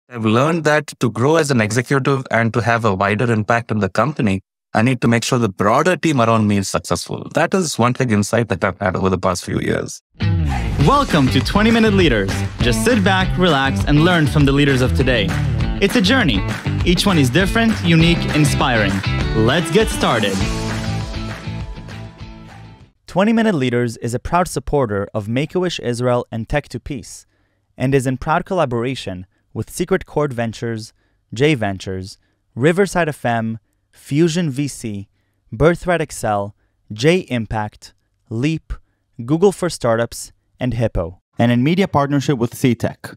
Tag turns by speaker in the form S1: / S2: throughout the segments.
S1: I've learned that to grow as an executive and to have a wider impact on the company, I need to make sure the broader team around me is successful. That is one big insight that I've had over the past few years.
S2: Welcome to 20-Minute Leaders. Just sit back, relax, and learn from the leaders of today. It's a journey. Each one is different, unique, inspiring. Let's get started. 20-Minute Leaders is a proud supporter of Make-A-Wish Israel and Tech to Peace, and is in proud collaboration with Secret Chord Ventures, J Ventures, Riverside FM, Fusion VC, Birthright Excel, J Impact, Leap, Google for Startups, and Hippo, and in media partnership with CTech.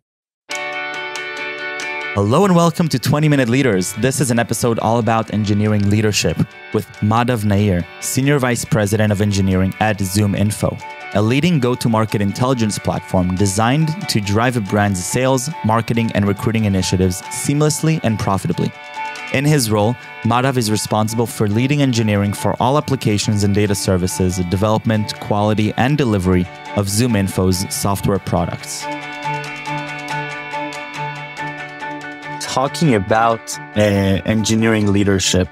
S2: Hello and welcome to 20-Minute Leaders. This is an episode all about engineering leadership with Madhav Nair, Senior Vice President of Engineering at ZoomInfo, a leading go-to-market intelligence platform designed to drive a brand's sales, marketing, and recruiting initiatives seamlessly and profitably. In his role, Madhav is responsible for leading engineering for all applications and data services, development, quality, and delivery of ZoomInfo's software products. Talking about engineering leadership,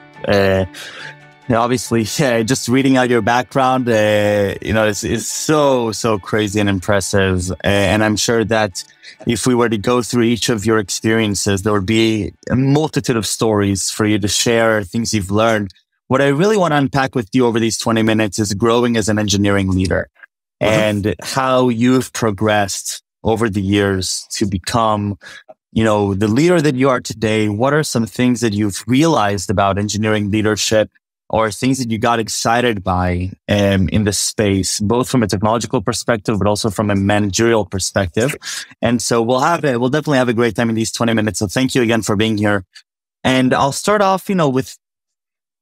S2: obviously, just reading out your background, is so crazy and impressive. And I'm sure that if we were to go through each of your experiences, there would be a multitude of stories for you to share, things you've learned. What I really want to unpack with you over these 20 minutes is growing as an engineering leader and how you've progressed over the years to become the leader that you are today. What are some things that you've realized about engineering leadership or things that you got excited by in this space, both from a technological perspective, but also from a managerial perspective? And so we'll definitely have a great time in these 20 minutes. So thank you again for being here. And I'll start off, with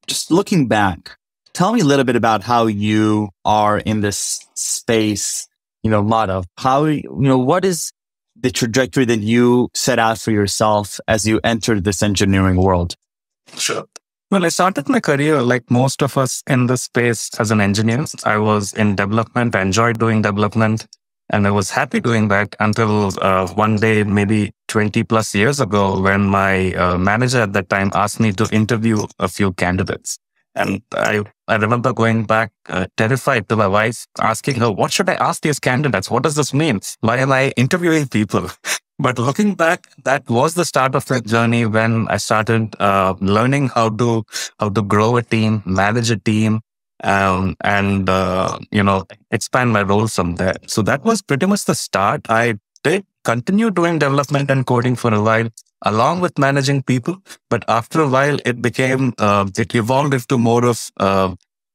S2: just looking back. Tell me a little bit about how you are in this space, Madhav. What is the trajectory that you set out for yourself as you entered this engineering world?
S1: Sure. Well, I started my career like most of us in this space as an engineer. I was in development. I enjoyed doing development, and I was happy doing that until one day, maybe 20 plus years ago, when my manager at that time asked me to interview a few candidates. And I remember going back terrified to my wife, asking her, what should I ask these candidates? What does this mean? Why am I interviewing people? But looking back, that was the start of that journey when I started learning how to grow a team, manage a team, and expand my role from there. So that was pretty much the start. I did continue doing development and coding for a while, along with managing people. But after a while, it evolved into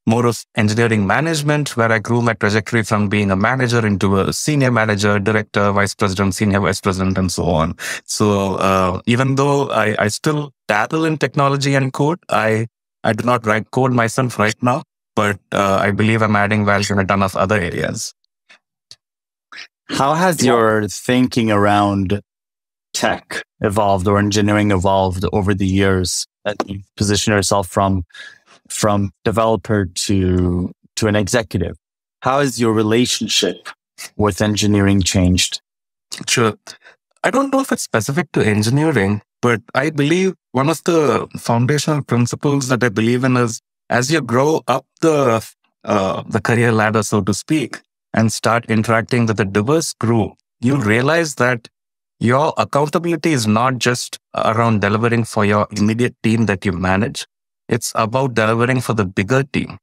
S1: more of engineering management, where I grew my trajectory from being a manager into a senior manager, director, vice president, senior vice president, and so on. So even though I still dabble in technology and code, I do not write code myself right now, but I believe I'm adding value in a ton of other areas.
S2: How has your thinking around tech evolved or engineering evolved over the years that you position yourself from developer to an executive? How has your relationship with engineering changed?
S1: Sure. I don't know if it's specific to engineering, but I believe one of the foundational principles that I believe in is as you grow up the career ladder, so to speak, and start interacting with a diverse group, you realize that your accountability is not just around delivering for your immediate team that you manage. It's about delivering for the bigger team.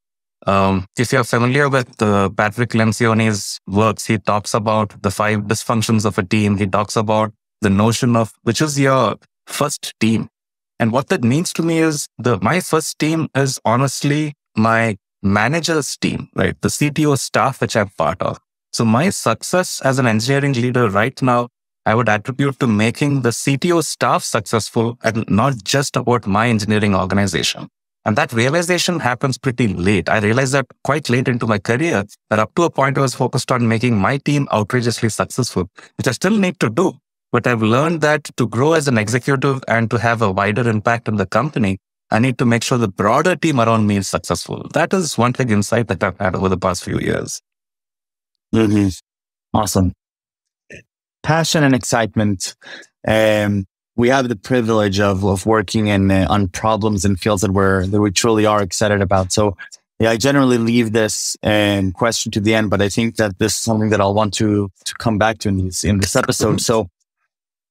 S1: If you're familiar with Patrick Lencioni's works, he talks about the 5 dysfunctions of a team. He talks about the notion of which is your first team. And what that means to me is my first team is honestly my manager's team, right? The CTO staff, which I'm part of. So my success as an engineering leader right now, I would attribute to making the CTO staff successful and not just about my engineering organization. And that realization happens pretty late. I realized that quite late into my career, that up to a point I was focused on making my team outrageously successful, which I still need to do. But I've learned that to grow as an executive and to have a wider impact on the company, I need to make sure the broader team around me is successful. That is one big insight that I've had over the past few years.
S2: Mm-hmm. Awesome. Passion and excitement. we have the privilege of working in on problems and fields that we truly are excited about. So yeah, I generally leave this question to the end, but I think that this is something that I'll want to come back to in this episode. So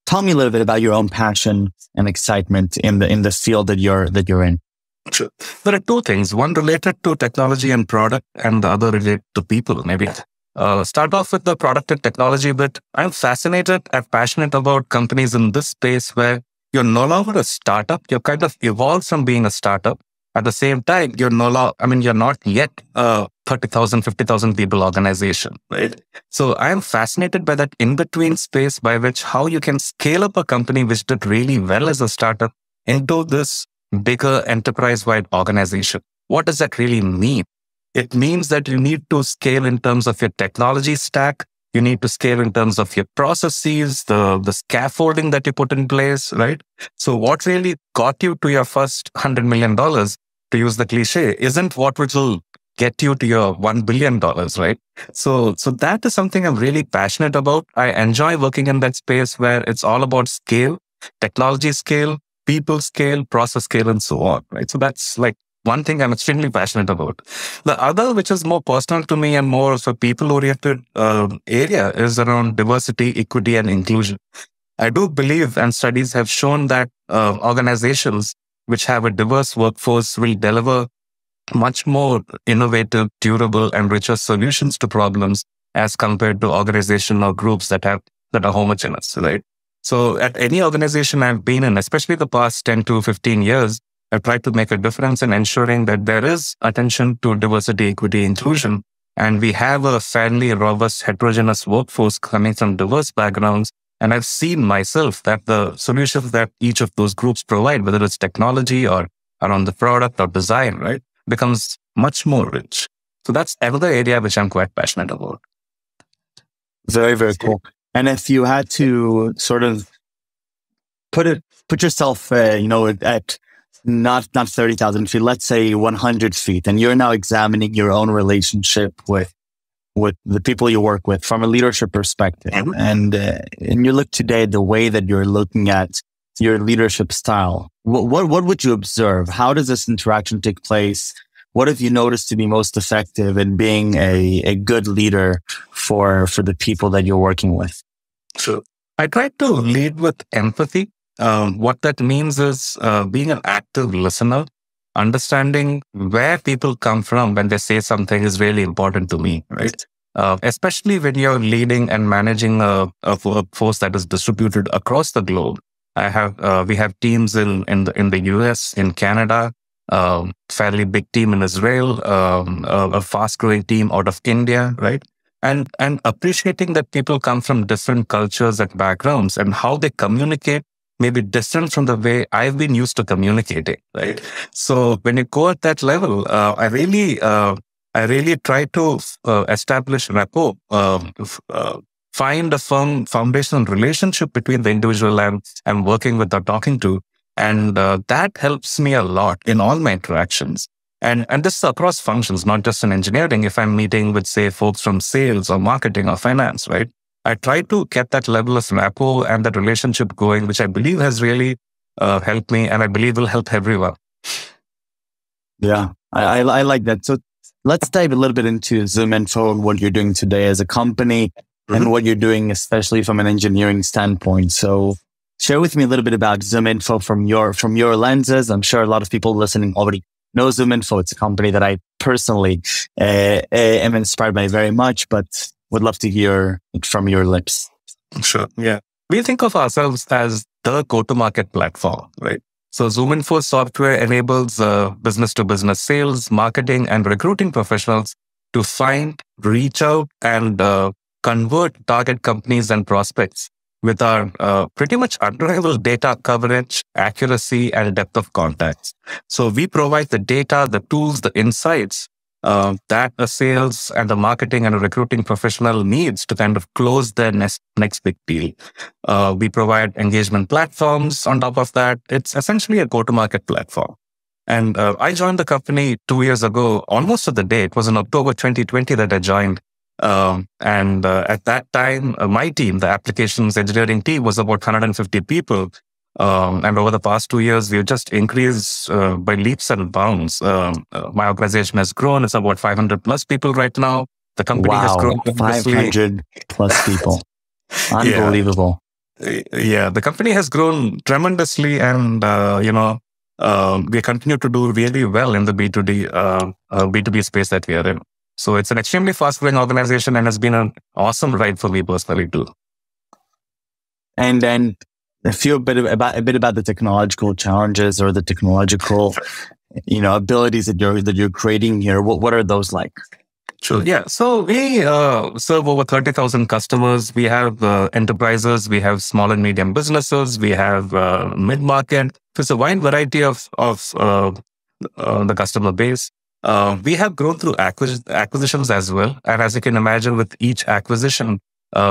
S2: tell me a little bit about your own passion and excitement in the field that you're in.
S1: Sure. There are two things, one related to technology and product and the other related to people. Maybe start off with the product and technology bit. I'm fascinated and passionate about companies in this space where you're no longer a startup. You're kind of evolved from being a startup. At the same time, you're not yet a 30,000, 50,000 people organization, right? So I'm fascinated by that in-between space by which how you can scale up a company which did really well as a startup into this bigger enterprise-wide organization. What does that really mean? It means that you need to scale in terms of your technology stack. You need to scale in terms of your processes, the scaffolding that you put in place, right? So what really got you to your first $100 million, to use the cliche, isn't what will get you to your $1 billion, right? So that is something I'm really passionate about. I enjoy working in that space where it's all about scale, technology scale, people scale, process scale, and so on, right? So that's like one thing I'm extremely passionate about. The other, which is more personal to me and more of a people-oriented area, is around diversity, equity, and inclusion. I do believe, and studies have shown that organizations which have a diverse workforce will deliver much more innovative, durable, and richer solutions to problems as compared to organizations or groups that are homogeneous, right? So at any organization I've been in, especially the past 10 to 15 years, I've tried to make a difference in ensuring that there is attention to diversity, equity, inclusion. And we have a fairly robust, heterogeneous workforce coming from diverse backgrounds. And I've seen myself that the solutions that each of those groups provide, whether it's technology or around the product or design, right, becomes much more rich. So that's another area which I'm quite passionate about.
S2: Very, very cool. And if you had to sort of put yourself, at not 30,000 feet, let's say 100 feet, and you're now examining your own relationship with the people you work with from a leadership perspective, and you look today the way that you're looking at your leadership style, what would you observe? How does this interaction take place? What have you noticed to be most effective in being a good leader for the people that you're working with?
S1: So I try to lead with empathy. What that means is being an active listener, understanding where people come from when they say something is really important to me, right? Especially when you're leading and managing a workforce that is distributed across the globe. We have teams in the US, in Canada, fairly big team in Israel, a fast growing team out of India, right? And appreciating that people come from different cultures and backgrounds and how they communicate may be different from the way I've been used to communicating, right? So when you go at that level, I really try to establish rapport, find a firm foundational relationship between the individual I'm working with or talking to. And that helps me a lot in all my interactions. And this is across functions, not just in engineering. If I'm meeting with, say, folks from sales or marketing or finance, right? I try to get that level of rapport and that relationship going, which I believe has really helped me, and I believe will help everyone.
S2: Yeah, I like that. So let's dive a little bit into ZoomInfo and what you're doing today as a company and what you're doing, especially from an engineering standpoint. So share with me a little bit about ZoomInfo from your lenses. I'm sure a lot of people listening already know ZoomInfo. It's a company that I personally am inspired by very much, but would love to hear it from your lips.
S1: Sure. Yeah. We think of ourselves as the go-to-market platform, right? So ZoomInfo software enables business-to-business sales, marketing, and recruiting professionals to find, reach out, and convert target companies and prospects with our pretty much unrivaled data coverage, accuracy, and depth of contacts. So we provide the data, the tools, the insights that a sales and a marketing and a recruiting professional needs to kind of close their next big deal. We provide engagement platforms on top of that. It's essentially a go-to-market platform. And I joined the company 2 years ago, almost to the day. It was in October 2020 that I joined. At that time, my team, the applications engineering team, was about 150 people. And over the past 2 years, we've just increased by leaps and bounds. My organization has grown. It's about 500 plus people right now. The company has
S2: Wow,
S1: grown tremendously.
S2: 500 plus people. Unbelievable.
S1: Yeah, the company has grown tremendously, and we continue to do really well in the B2B space that we are in. So it's an extremely fast-growing organization, and has been an awesome ride for me personally too.
S2: And then a bit about the technological challenges or the technological, abilities that you're creating here. What are those like?
S1: Sure. Yeah. So we serve over 30,000 customers. We have enterprises. We have small and medium businesses. We have mid-market. It's a wide variety of the customer base. We have grown through acquisitions as well. And as you can imagine, with each acquisition,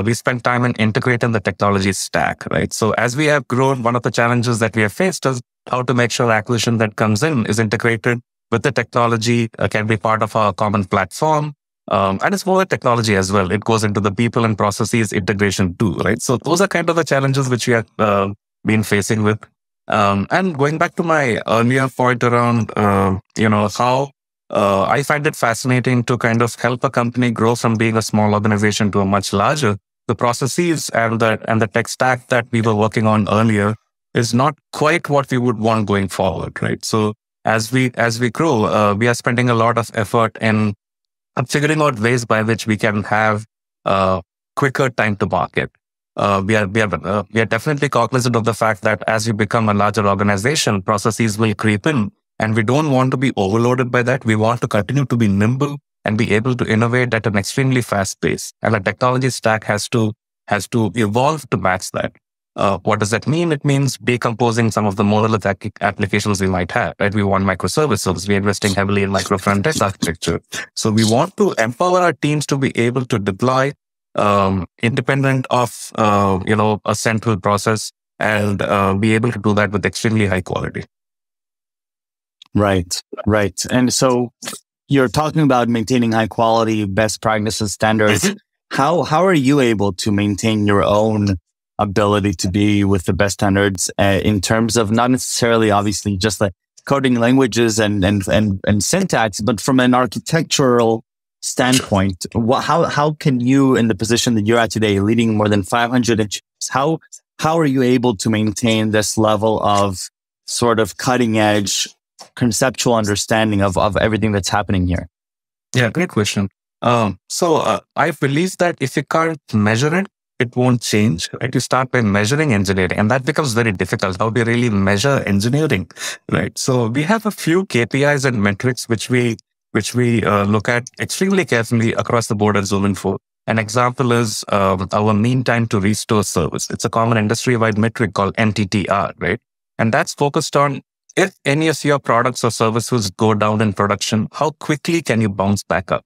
S1: we spend time in integrating the technology stack, right? So as we have grown, one of the challenges that we have faced is how to make sure acquisition that comes in is integrated with the technology, can be part of our common platform. And it's more technology as well. It goes into the people and processes integration too, right? So those are kind of the challenges which we have been facing with. And going back to my earlier point around, how I find it fascinating to kind of help a company grow from being a small organization to a much larger. The processes and the tech stack that we were working on earlier is not quite what we would want going forward, right? So as we grow, we are spending a lot of effort in figuring out ways by which we can have quicker time to market. We are definitely cognizant of the fact that as we become a larger organization, processes will creep in, and we don't want to be overloaded by that. We want to continue to be nimble and be able to innovate at an extremely fast pace. And the technology stack has to evolve to match that. What does that mean? It means decomposing some of the monolithic applications we might have, right? We want microservices. We're investing heavily in micro front-end architecture. So we want to empower our teams to be able to deploy independent of, a central process, and be able to do that with extremely high quality.
S2: Right. And so you're talking about maintaining high quality, best practices, standards. Mm-hmm. How are you able to maintain your own ability to be with the best standards in terms of not necessarily, obviously, just like coding languages and syntax, but from an architectural standpoint? How can you, in the position that you're at today, leading more than 500 engineers, how are you able to maintain this level of sort of cutting edge conceptual understanding of everything that's happening here?
S1: Yeah, great question. So I believe that if you can't measure it, it won't change, right? You start by measuring engineering, and that becomes very difficult. How do you really measure engineering, right? So we have a few KPIs and metrics which we look at extremely carefully across the board at ZoomInfo. An example is our mean time to restore service. It's a common industry-wide metric called MTTR, right? And that's focused on if any of your products or services go down in production, how quickly can you bounce back up?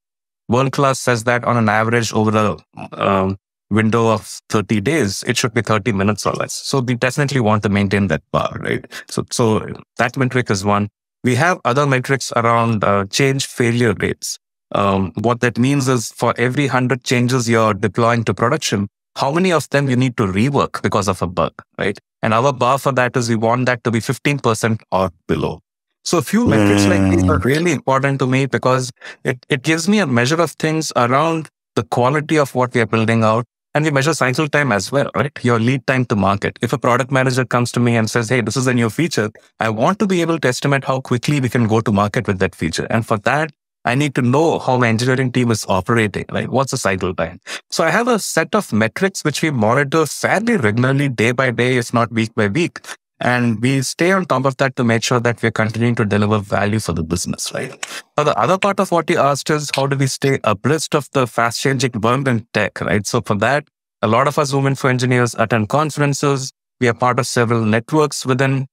S1: World Class says that on an average over a window of 30 days, it should be 30 minutes or less. So we definitely want to maintain that bar, right? So that metric is one. We have other metrics around change failure rates. What that means is for every 100 changes you're deploying to production, how many of them you need to rework because of a bug, right? And our bar for that is we want that to be 15% or below. So a few metrics like these are really important to me because it gives me a measure of things around the quality of what we are building out. And we measure cycle time as well, right? Your lead time to market. If a product manager comes to me and says, hey, this is a new feature, I want to be able to estimate how quickly we can go to market with that feature. And for that, I need to know how my engineering team is operating, like what's the cycle time. So I have a set of metrics which we monitor fairly regularly, day by day, if not week by week. And we stay on top of that to make sure that we're continuing to deliver value for the business, right? Now, the other part of what you asked is how do we stay abreast of the fast-changing world in tech, right? So for that, a lot of us ZoomInfo engineers attend conferences. We are part of several networks within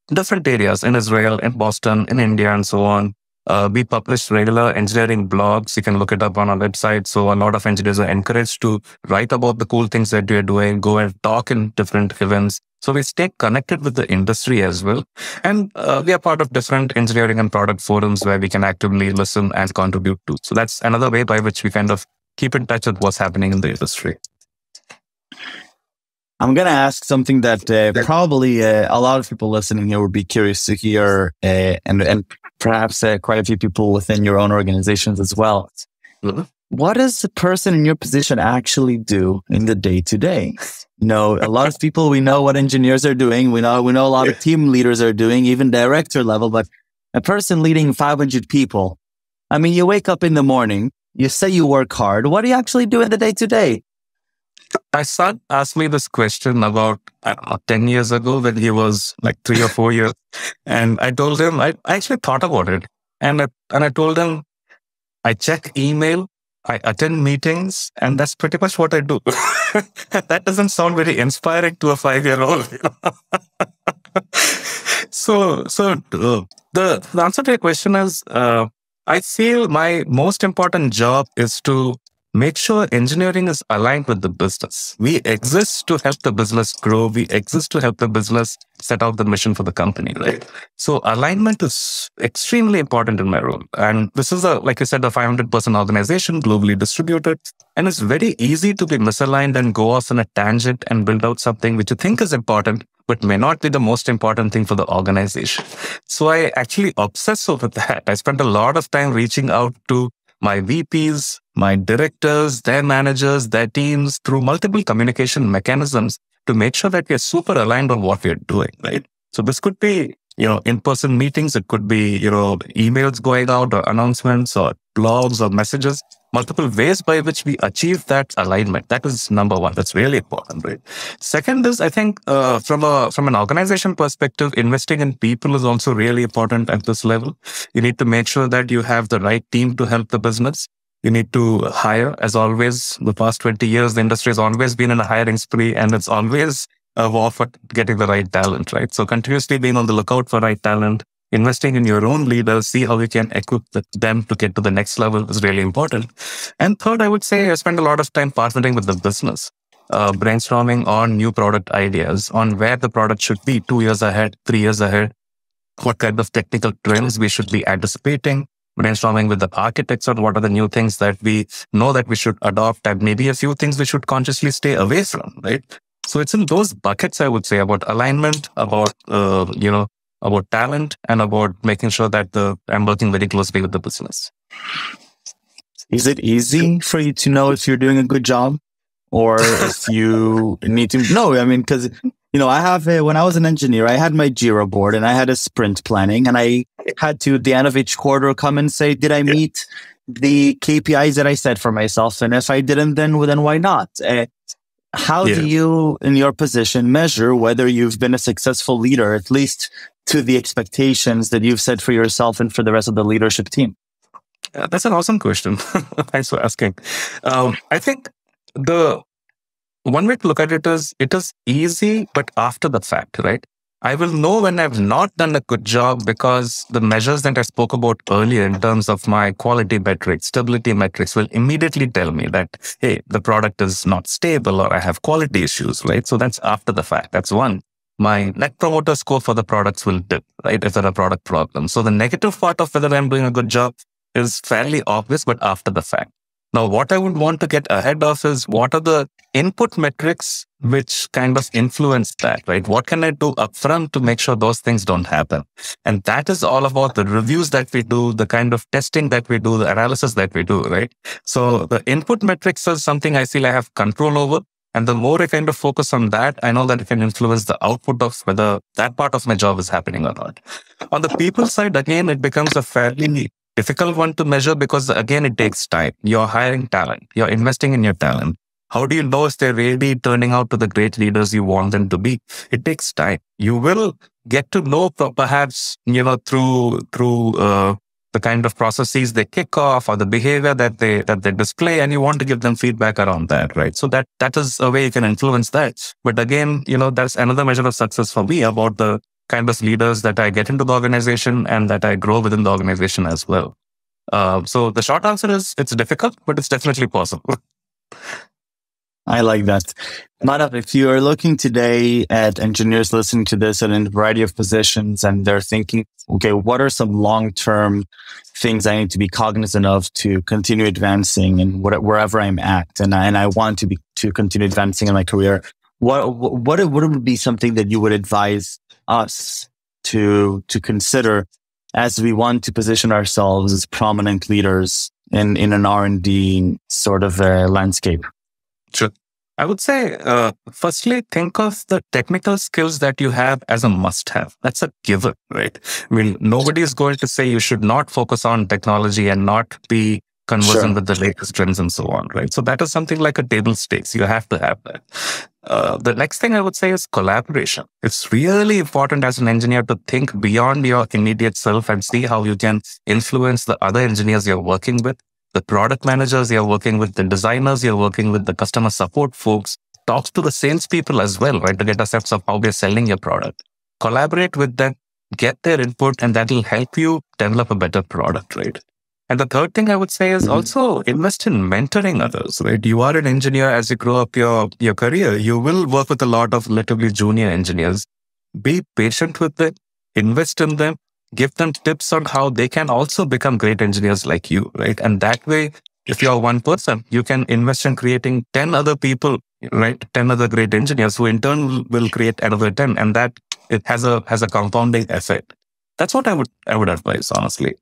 S1: different areas in Israel, in Boston, in India, and so on. We publish regular engineering blogs. You can look it up on our website. So a lot of engineers are encouraged to write about the cool things that they're doing, go and talk in different events. So we stay connected with the industry as well. And we are part of different engineering and product forums where we can actively listen and contribute to. So that's another way by which we kind of keep in touch with what's happening in the industry.
S2: I'm going to ask something that probably a lot of people listening here would be curious to hear, and perhaps quite a few people within your own organizations as well.
S1: Mm-hmm.
S2: What does the person in your position actually do in the day to day? A lot of people, we know what engineers are doing. We know a lot of team leaders are doing, even director level, but a person leading 500 people. I mean, you wake up in the morning, you say you work hard. What do you actually do in the day to day?
S1: My son asked me this question about 10 years ago when he was like 3 or 4 years. And I told him, I actually thought about it. And I told him, I check email, I attend meetings, and that's pretty much what I do. That doesn't sound very inspiring to a 5-year-old. So the answer to your question is, I feel my most important job is to make sure engineering is aligned with the business. We exist to help the business grow. We exist to help the business set out the mission for the company, right? So alignment is extremely important in my role. And this is like I said, a 500-person organization, globally distributed. And it's very easy to be misaligned and go off on a tangent and build out something which you think is important, but may not be the most important thing for the organization. So I actually obsess over that. I spent a lot of time reaching out to my VPs, my directors, their managers, their teams through multiple communication mechanisms to make sure that we are super aligned on what we are doing, right? So this could be, in-person meetings. It could be, emails going out or announcements or blogs or messages, multiple ways by which we achieve that alignment. That is number one. That's really important, right? Second is, I think, from an organization perspective, investing in people is also really important at this level. You need to make sure that you have the right team to help the business. You need to hire. As always, the past 20 years, the industry has always been in a hiring spree, and it's always a war for getting the right talent, right? So continuously being on the lookout for right talent, investing in your own leaders, see how you can equip them to get to the next level is really important. And third, I would say I spend a lot of time partnering with the business, brainstorming on new product ideas, on where the product should be 2 years ahead, 3 years ahead, what kind of technical trends we should be anticipating, brainstorming with the architects on what are the new things that we know that we should adopt, and maybe a few things we should consciously stay away from, right? So it's in those buckets, I would say, about alignment, about, about talent, and about making sure that I'm working very closely with the business.
S2: Is it easy for you to know if you're doing a good job or if you need to know? I mean, because, I have, when I was an engineer, I had my Jira board and I had a sprint planning, and I had to, at the end of each quarter, come and say, did I meet the KPIs that I set for myself? And if I didn't, then why not? How do you, in your position, measure whether you've been a successful leader, at least to the expectations that you've set for yourself and for the rest of the leadership team?
S1: That's an awesome question. Thanks for asking. I think the one way to look at it is easy, but after the fact, right? I will know when I've not done a good job because the measures that I spoke about earlier in terms of my quality metrics, stability metrics will immediately tell me that, hey, the product is not stable or I have quality issues, right? So that's after the fact. That's one. My net promoter score for the products will dip, right? If there are product problems. So the negative part of whether I'm doing a good job is fairly obvious, but after the fact. Now, what I would want to get ahead of is what are the input metrics which kind of influence that, right? What can I do upfront to make sure those things don't happen? And that is all about the reviews that we do, the kind of testing that we do, the analysis that we do, right? So the input metrics is something I feel I have control over. And the more I kind of focus on that, I know that it can influence the output of whether that part of my job is happening or not. On the people side, again, it becomes a fairly difficult one to measure because, again, it takes time. You're hiring talent. You're investing in your talent. How do you know if they're really turning out to the great leaders you want them to be? It takes time. You will get to know perhaps, through the kind of processes they kick off or the behavior that they display, and you want to give them feedback around that, right? So that is a way you can influence that. But again, that's another measure of success for me about the kind of leaders that I get into the organization and that I grow within the organization as well. So the short answer is it's difficult, but it's definitely possible.
S2: I like that. Madhav, if you are looking today at engineers listening to this and in a variety of positions and they're thinking, okay, what are some long-term things I need to be cognizant of to continue advancing in wherever I'm at? And I want to continue advancing in my career. what would be something that you would advise us to consider as we want to position ourselves as prominent leaders in an R&D sort of landscape?
S1: Sure. I would say, firstly, think of the technical skills that you have as a must-have. That's a given, right? I mean, nobody is going to say you should not focus on technology and not be conversant with the latest trends and so on, right? So that is something like a table stakes. You have to have that. The next thing I would say is collaboration. It's really important as an engineer to think beyond your immediate self and see how you can influence the other engineers you're working with, the product managers you're working with, the designers you're working with, the customer support folks. Talk to the salespeople as well, right, to get a sense of how they're selling your product. Collaborate with them, get their input, and that will help you develop a better product, right? And the third thing I would say is also invest in mentoring others, right? You are an engineer. As you grow up your career, you will work with a lot of relatively junior engineers. Be patient with them, invest in them, give them tips on how they can also become great engineers like you, right? And that way, if you're one person, you can invest in creating 10 other people, right? 10 other great engineers who in turn will create another 10. And that it has a compounding effect. That's what I would advise, honestly.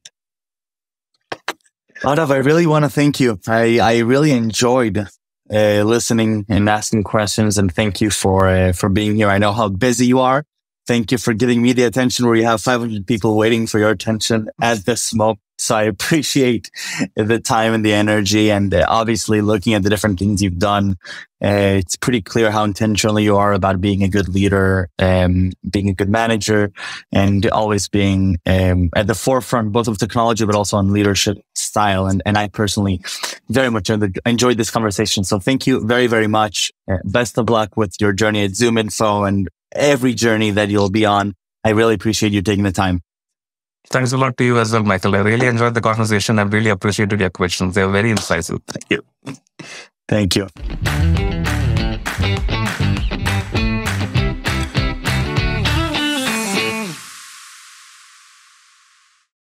S2: Madhav, I really want to thank you. I really enjoyed listening and asking questions, and thank you for being here. I know how busy you are. Thank you for giving me the attention where you have 500 people waiting for your attention at this moment. So I appreciate the time and the energy, and obviously looking at the different things you've done. It's pretty clear how intentional you are about being a good leader, being a good manager, and always being at the forefront, both of technology, but also on leadership style. And I personally very much enjoyed this conversation. So thank you very, very much. Best of luck with your journey at ZoomInfo and every journey that you'll be on. I really appreciate you taking the time.
S1: Thanks a lot to you as well, Michael. I really enjoyed the conversation. I really appreciated your questions. They were very incisive. Thank you.
S2: Thank you.